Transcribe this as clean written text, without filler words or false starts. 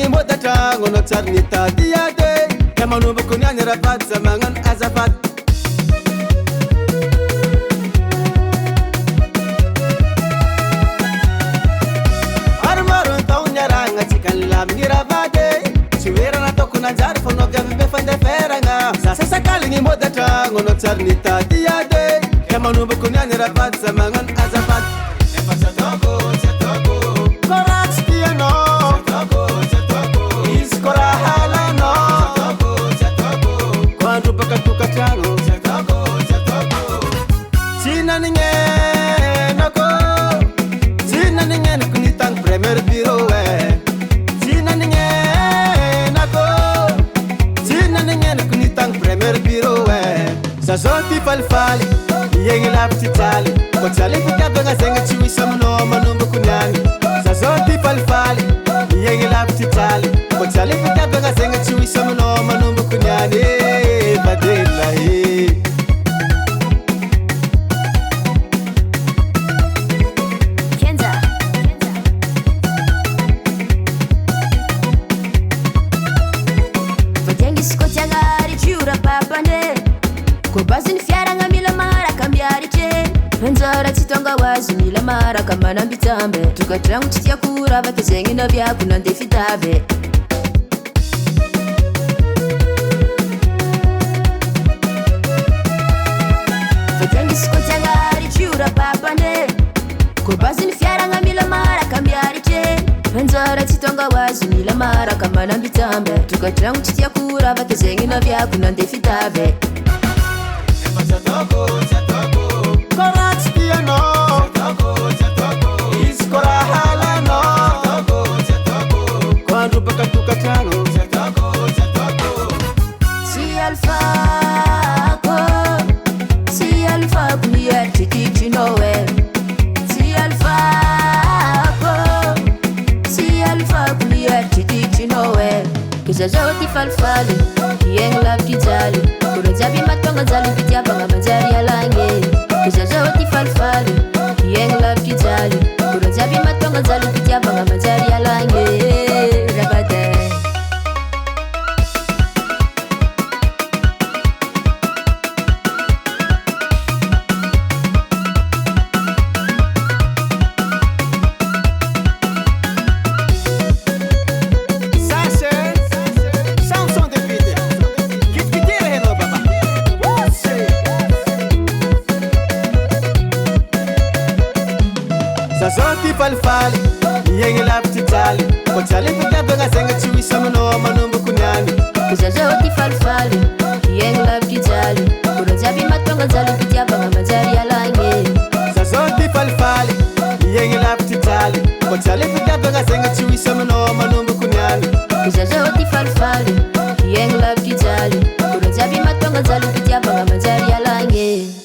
modatra ngono tsary nitady ade ya manomboko niany rahafaty za magnano azafady maromaro antao niaragna tsika nilamigny ravady tsy oerana ataoko nanjary fanaovy amibe fandeferagna za sasakaligny modatra ngono tsary nitady ade ya manomboko niany rahafaty za magnano azafady efa tsy ataoko koratsy tianao izy ko raha halanao ko andropaka tokatrano tsy nanignenako tsy nanignenako nitagny premier bureau tsy nanignenako tsy nanignenako nitagny premier bureau za zao ty falifaly iegny lavitsy jaly ko tsy alefitiavagna zegny tsy hoisy aminao manomboko niany za zao ty falifaly iegny lavitsy jaly ko tsy alefitiavagna zegny tsy hoisy aminao manomboko niany badelina ko baziny fiaragna mila maraka miaritry anjara tsy tonga hoazy mila maraka manambitambe tokatragno tsy tiako ravaka zegny naviako nandeha fitavy fatengisy ko tiagnaritry ora papane ko baziny fiaragna mila maraka miaritry anjara tsy tonga hoazy mila maraka manambitambe tokatragno tsy tiako ravaka zegny naviako nandeha fitavy koratsy tianao izy ko raha halanao ko andropaka tokatrano tsy alfako miaritry kitrinao tsy alfako miaritry kitrinao kiza zao ty falifaly iegny lavitry jaly koro jiaby matonga jaly fitiavagna manjary alagny kiza zao ty falifaly iegny lavitry jaly koro jiaby matonga jaly fitiavagna manjary alagny ravady za zao ty falifaly iegny lavitry jaly ko tsy alefitiavagna zegny tsy hoisy aminao manomboko niany kiza zao ty falifaly iegny lavitry jaly koro jiaby matonga jaly fitiavagna manjary alagny za zao ty falifaly iegny lavitry jaly ko tsy alefitiavagna zegny tsy hoisy aminao manomboko niany kiza zao ty falifaly iegny lavitry jaly koro jiaby matonga jaly fitiavagna manjary alagny